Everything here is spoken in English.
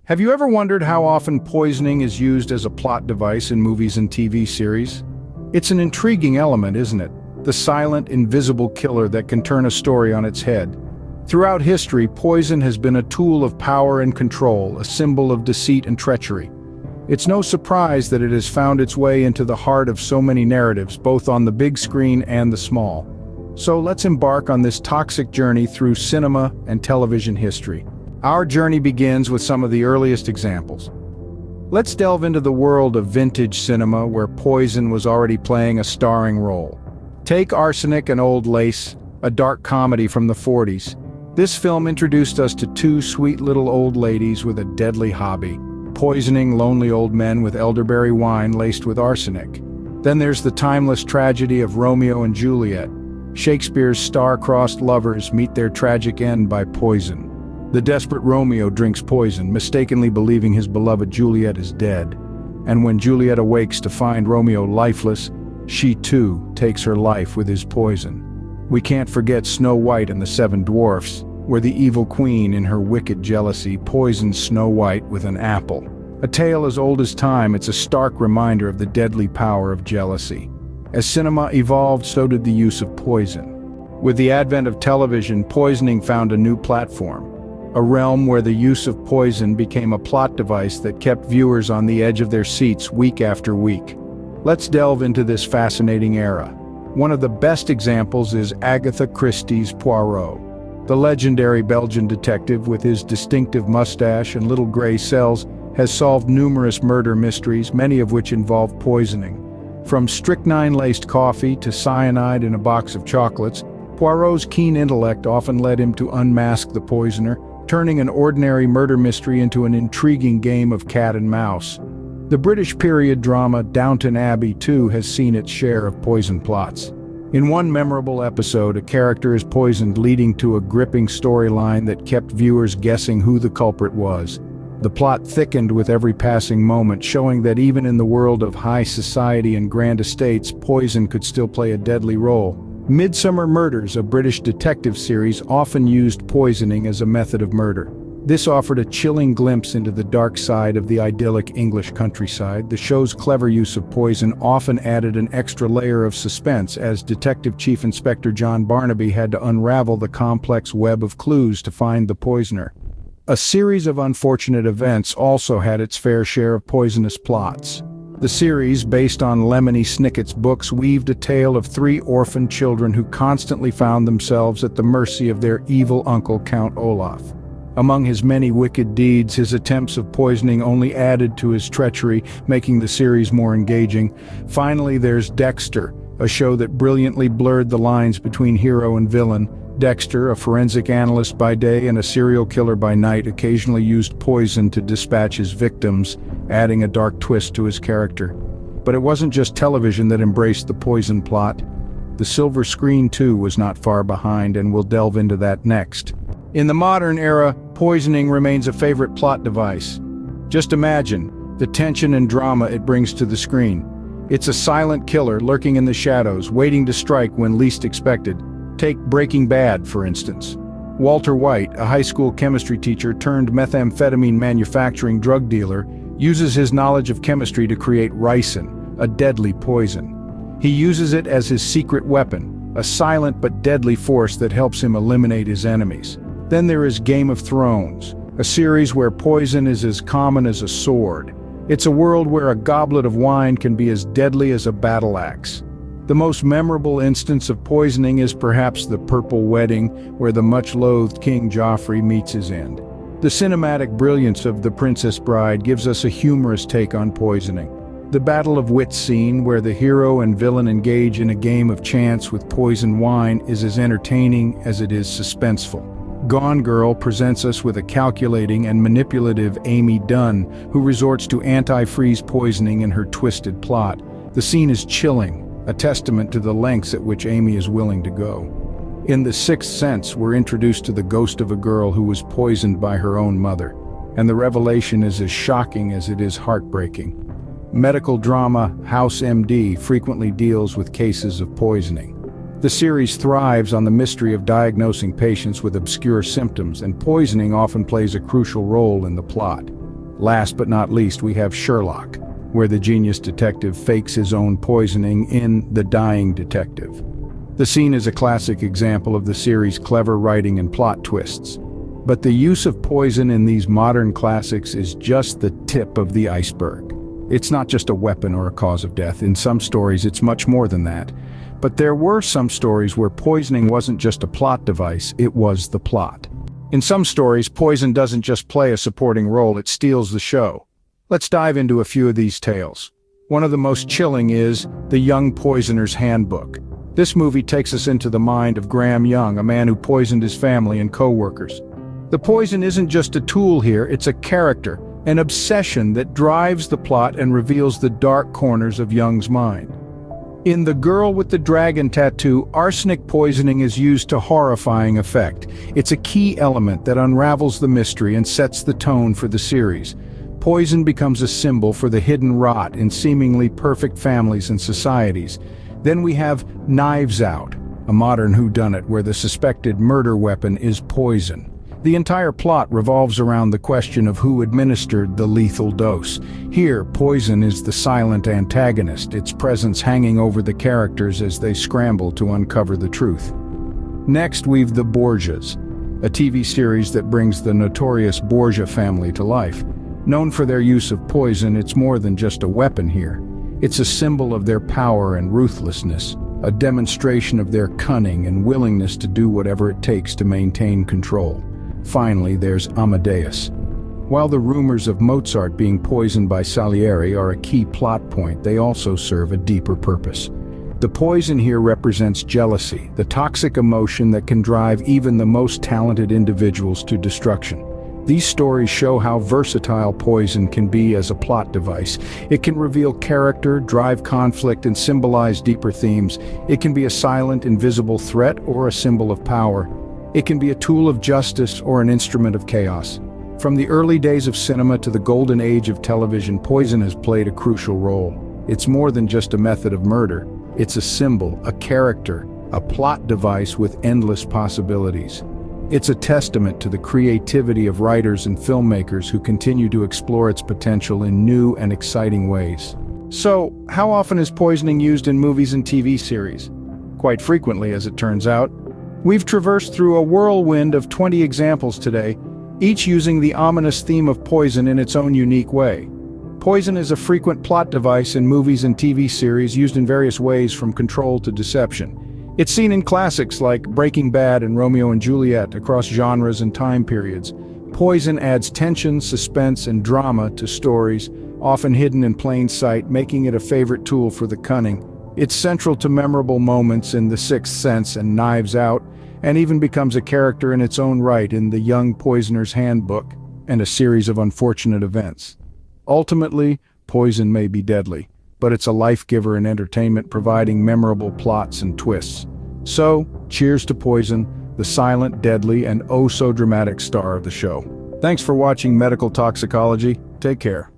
Have you ever wondered how often poisoning is used as a plot device in movies and TV series? It's an intriguing element, isn't it? The silent, invisible killer that can turn a story on its head. Throughout history, poison has been a tool of power and control, a symbol of deceit and treachery. It's no surprise that it has found its way into the heart of so many narratives, both on the big screen and the small. So let's embark on this toxic journey through cinema and television history. Our journey begins with some of the earliest examples. Let's delve into the world of vintage cinema, where poison was already playing a starring role. Take Arsenic and Old Lace, a dark comedy from the 40s. This film introduced us to two sweet little old ladies with a deadly hobby, poisoning lonely old men with elderberry wine laced with arsenic. Then there's the timeless tragedy of Romeo and Juliet. Shakespeare's star-crossed lovers meet their tragic end by poison. The desperate Romeo drinks poison, mistakenly believing his beloved Juliet is dead. And when Juliet awakes to find Romeo lifeless, she too takes her life with his poison. We can't forget Snow White and the Seven Dwarfs, where the evil queen, in her wicked jealousy, poisons Snow White with an apple. A tale as old as time, it's a stark reminder of the deadly power of jealousy. As cinema evolved, so did the use of poison. With the advent of television, poisoning found a new platform. A realm where the use of poison became a plot device that kept viewers on the edge of their seats week after week. Let's delve into this fascinating era. One of the best examples is Agatha Christie's Poirot. The legendary Belgian detective, with his distinctive mustache and little gray cells, has solved numerous murder mysteries, many of which involve poisoning. From strychnine-laced coffee to cyanide in a box of chocolates, Poirot's keen intellect often led him to unmask the poisoner, turning an ordinary murder mystery into an intriguing game of cat and mouse. The British period drama Downton Abbey, too, has seen its share of poison plots. In one memorable episode, a character is poisoned, leading to a gripping storyline that kept viewers guessing who the culprit was. The plot thickened with every passing moment, showing that even in the world of high society and grand estates, poison could still play a deadly role. Midsummer Murders, a British detective series, often used poisoning as a method of murder. This offered a chilling glimpse into the dark side of the idyllic English countryside. The show's clever use of poison often added an extra layer of suspense, as Detective Chief Inspector John Barnaby had to unravel the complex web of clues to find the poisoner. A series of unfortunate events also had its fair share of poisonous plots. The series, based on Lemony Snicket's books, weaved a tale of three orphaned children who constantly found themselves at the mercy of their evil uncle, Count Olaf. Among his many wicked deeds, his attempts of poisoning only added to his treachery, making the series more engaging. Finally, there's Dexter, a show that brilliantly blurred the lines between hero and villain. Dexter, a forensic analyst by day and a serial killer by night, occasionally used poison to dispatch his victims, adding a dark twist to his character. But it wasn't just television that embraced the poison plot. The silver screen, too, was not far behind, and we'll delve into that next. In the modern era, poisoning remains a favorite plot device. Just imagine the tension and drama it brings to the screen. It's a silent killer lurking in the shadows, waiting to strike when least expected. Take Breaking Bad, for instance. Walter White, a high school chemistry teacher turned methamphetamine manufacturing drug dealer, uses his knowledge of chemistry to create ricin, a deadly poison. He uses it as his secret weapon, a silent but deadly force that helps him eliminate his enemies. Then there is Game of Thrones, a series where poison is as common as a sword. It's a world where a goblet of wine can be as deadly as a battle axe. The most memorable instance of poisoning is perhaps the Purple Wedding, where the much-loathed King Joffrey meets his end. The cinematic brilliance of The Princess Bride gives us a humorous take on poisoning. The Battle of Wits scene, where the hero and villain engage in a game of chance with poisoned wine, is as entertaining as it is suspenseful. Gone Girl presents us with a calculating and manipulative Amy Dunn, who resorts to antifreeze poisoning in her twisted plot. The scene is chilling, a testament to the lengths at which Amy is willing to go. In The Sixth Sense, we're introduced to the ghost of a girl who was poisoned by her own mother, and the revelation is as shocking as it is heartbreaking. Medical drama House MD frequently deals with cases of poisoning. The series thrives on the mystery of diagnosing patients with obscure symptoms, and poisoning often plays a crucial role in the plot. Last but not least, we have Sherlock, where the genius detective fakes his own poisoning in The Dying Detective. The scene is a classic example of the series' clever writing and plot twists. But the use of poison in these modern classics is just the tip of the iceberg. It's not just a weapon or a cause of death. In some stories, it's much more than that. But there were some stories where poisoning wasn't just a plot device, it was the plot. In some stories, poison doesn't just play a supporting role, it steals the show. Let's dive into a few of these tales. One of the most chilling is The Young Poisoner's Handbook. This movie takes us into the mind of Graham Young, a man who poisoned his family and co-workers. The poison isn't just a tool here, it's a character, an obsession that drives the plot and reveals the dark corners of Young's mind. In The Girl with the Dragon Tattoo, arsenic poisoning is used to horrifying effect. It's a key element that unravels the mystery and sets the tone for the series. Poison becomes a symbol for the hidden rot in seemingly perfect families and societies. Then we have Knives Out, a modern whodunit where the suspected murder weapon is poison. The entire plot revolves around the question of who administered the lethal dose. Here, poison is the silent antagonist, its presence hanging over the characters as they scramble to uncover the truth. Next, we've The Borgias, a TV series that brings the notorious Borgia family to life. Known for their use of poison, it's more than just a weapon here. It's a symbol of their power and ruthlessness, a demonstration of their cunning and willingness to do whatever it takes to maintain control. Finally, there's Amadeus. While the rumors of Mozart being poisoned by Salieri are a key plot point, they also serve a deeper purpose. The poison here represents jealousy, the toxic emotion that can drive even the most talented individuals to destruction. These stories show how versatile poison can be as a plot device. It can reveal character, drive conflict, and symbolize deeper themes. It can be a silent, invisible threat or a symbol of power. It can be a tool of justice or an instrument of chaos. From the early days of cinema to the golden age of television, poison has played a crucial role. It's more than just a method of murder. It's a symbol, a character, a plot device with endless possibilities. It's a testament to the creativity of writers and filmmakers who continue to explore its potential in new and exciting ways. So, how often is poisoning used in movies and TV series? Quite frequently, as it turns out. We've traversed through a whirlwind of 20 examples today, each using the ominous theme of poison in its own unique way. Poison is a frequent plot device in movies and TV series used in various ways from control to deception. It's seen in classics like Breaking Bad and Romeo and Juliet across genres and time periods. Poison adds tension, suspense, and drama to stories, often hidden in plain sight, making it a favorite tool for the cunning. It's central to memorable moments in The Sixth Sense and Knives Out, and even becomes a character in its own right in The Young Poisoner's Handbook and a series of unfortunate events. Ultimately, poison may be deadly, but it's a life-giver in entertainment, providing memorable plots and twists. So, cheers to poison, the silent, deadly, and oh-so-dramatic star of the show. Thanks for watching Medical Toxicology. Take care.